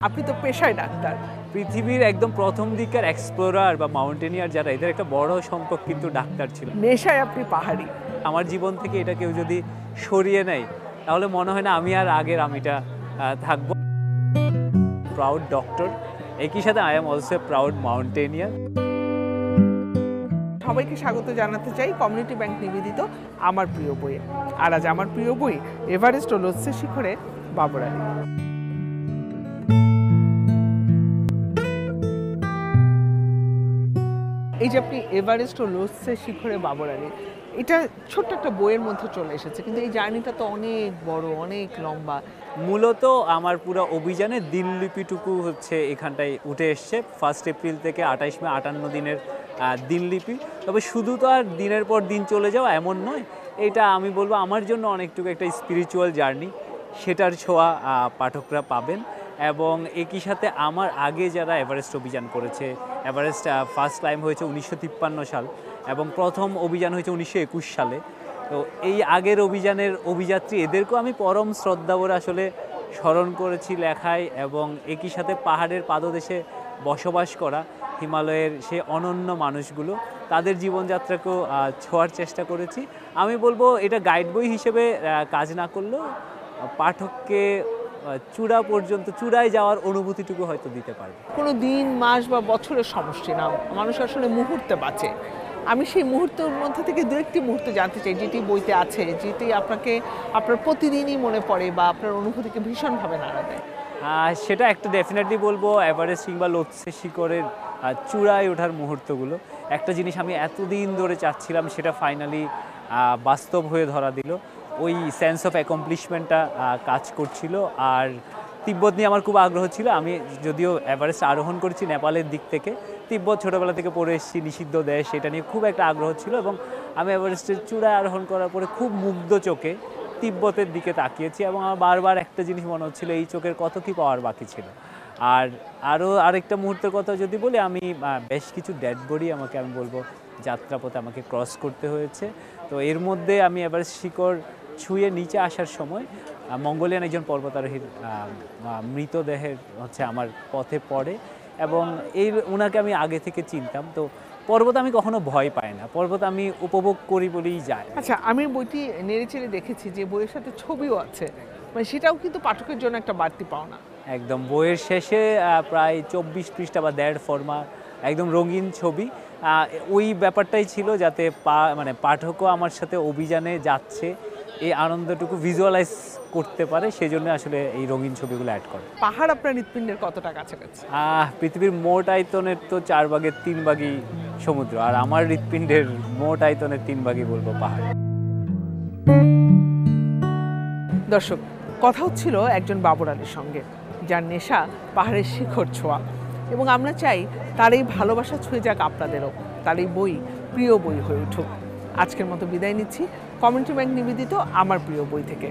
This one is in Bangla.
আপনি তো পেশায় ডাক্তার। পৃথিবীর একদম প্রথম দিকের এক্সপ্লোরার বা মাউন্টেনিয়ার যারা এদের একটা বড় সংখ্যক কিন্তু ডাক্তার ছিল। নেশায় আপনি পাহাড়ি। আমার জীবন থেকে এটা কেউ যদি সরিয়ে নেয় তাহলে মনে হয় না আমি আর আগের আমিটা থাকবো। প্রাউড ডক্টর, একই সাথে I am also proud mountaineer. সবাইকে স্বাগত জানাতে চাই কমিউনিটি ব্যাংক নিবেদিত আমার প্রিয় বইয়ে। আর আজ আমার প্রিয় বই এভারেস্ট ও লোৎসে শিখরে বাবর আলী। এই যে আপনি এভারেস্ট ও লোৎসে শিখরে বাবর আলী, এটা ছোট্ট একটা বইয়ের মধ্যে চলে এসেছে, কিন্তু এই জার্নিটা তো অনেক বড়, অনেক লম্বা। মূলত আমার পুরো অভিযানের দিনলিপিটুকু হচ্ছে এখানটায় উঠে এসছে। 1 এপ্রিল থেকে 28 মে 58 দিনের দিনলিপি। তবে শুধু তো আর দিনের পর দিন চলে যাওয়া এমন নয়, এটা আমি বলবো আমার জন্য অনেকটুকু একটা স্পিরিচুয়াল জার্নি, সেটার ছোঁয়া পাঠকরা পাবেন। এবং একই সাথে আমার আগে যারা এভারেস্ট অভিযান করেছে, এভারেস্ট ফার্স্ট ক্লাইম্ব হয়েছে 1953 সাল এবং প্রথম অভিযান হয়েছে 1921 সালে। তো এই আগের অভিযানের অভিযাত্রী এদেরকেও আমি পরম শ্রদ্ধা করে আসলে স্মরণ করেছি লেখায়, এবং একই সাথে পাহাড়ের পাদদেশে বসবাস করা হিমালয়ের সেই অনন্য মানুষগুলো, তাদের জীবনযাত্রাকেও ছোঁয়ার চেষ্টা করেছি। আমি বলবো এটা গাইড বই হিসেবে কাজ না করলেও পাঠককে চূড়া পর্যন্ত, চূড়ায় যাওয়ার অনুভূতিটুকু হয়তো দিতে পারবে। কোনো দিন, মাস বা বছরের সমষ্টি না, মানুষ আসলে মুহূর্তে বাঁচে। আমি সেই মুহূর্তের মধ্যে থেকে দু একটি মুহূর্ত জানতে চাই যেটি বইতে আছে, যেটি আপনাকে আপনার প্রতিদিনই মনে পড়ে বা আপনার অনুভূতিকে ভীষণভাবে নাড়া দেয়। সেটা একটা ডেফিনেটলি বলবো এভারেস্ট কিংবা লোৎসে শিখরের চূড়ায় ওঠার মুহূর্তগুলো। একটা জিনিস আমি এতদিন ধরে চাচ্ছিলাম, সেটা ফাইনালি বাস্তব হয়ে ধরা দিল। ওই সেন্স অফ অ্যাকমপ্লিশমেন্টটা কাজ করছিল। আর তিব্বত নিয়ে আমার খুব আগ্রহ ছিল। আমি যদিও এভারেস্ট আরোহণ করেছি নেপালের দিক থেকে, তিব্বত ছোটোবেলা থেকে পড়ে এসেছি, নিষিদ্ধ দেশ, সেটা নিয়ে খুব একটা আগ্রহ ছিল। এবং আমি এভারেস্টের চূড়ায় আরোহণ করার পরে খুব মুগ্ধ চোখে তিব্বতের দিকে তাকিয়েছি, এবং আমার বারবার একটা জিনিস মনে হচ্ছিল, এই চোখের কত কী পাওয়ার বাকি ছিল। আর আরেকটা মুহূর্তের কথা যদি বলি, আমি বেশ কিছু ডেড বডি আমাকে, আমি বলবো যাত্রাপথে আমাকে ক্রস করতে হয়েছে। তো এর মধ্যে আমি এভারেস্ট শিখর ছুঁয়ে নিচে আসার সময় মঙ্গোলিয়ান একজন পর্বতারোহীর মৃতদেহের হচ্ছে আমার পথে পড়ে, এবং ওনাকে আমি আগে থেকে চিনতাম। তো পর্বত আমি কখনো ভয় পাই না, পর্বত আমি উপভোগ করি বলেই যায়। আচ্ছা, আমি বইটি নেড়েচেড়ে দেখেছি যে বইয়ের সাথে ছবিও আছে, মানে সেটাও কিন্তু পাঠকের জন্য একটা বাড়তি পাওনা। একদম বইয়ের শেষে প্রায় 24 পৃষ্ঠা বা 1.5 ফর্মা একদম রঙিন ছবি। ওই ব্যাপারটাই ছিল যাতে মানে পাঠকও আমার সাথে অভিযানে যাচ্ছে এই আনন্দটুকু ভিজুয়ালাইজ করতে পারে, সেজন্য আসলে এই রঙিন ছবিগুলো অ্যাড করে। পাহাড় আপনার হৃৎপিণ্ডের কতটা কাছাকাছি? পৃথিবীর মোট আয়তনের তো 4 ভাগের 3 ভাগই সমুদ্র, আর আমার হৃৎপিণ্ডের মোট আয়তনের 3 ভাগই বলবো পাহাড়। দর্শক, কথা হচ্ছিল একজন বাবর আলীর সঙ্গে, যার নেশা পাহাড়ের শিখর ছোঁয়া, এবং আমরা চাই তার এই ভালোবাসা ছুঁয়ে যাক আপনাদেরও, তার এই বই প্রিয় বই হয়ে উঠুক। আজকের মতো বিদায় নিচ্ছি কমিউনিটি ব্যাংক নিবেদিত আমার প্রিয় বই থেকে।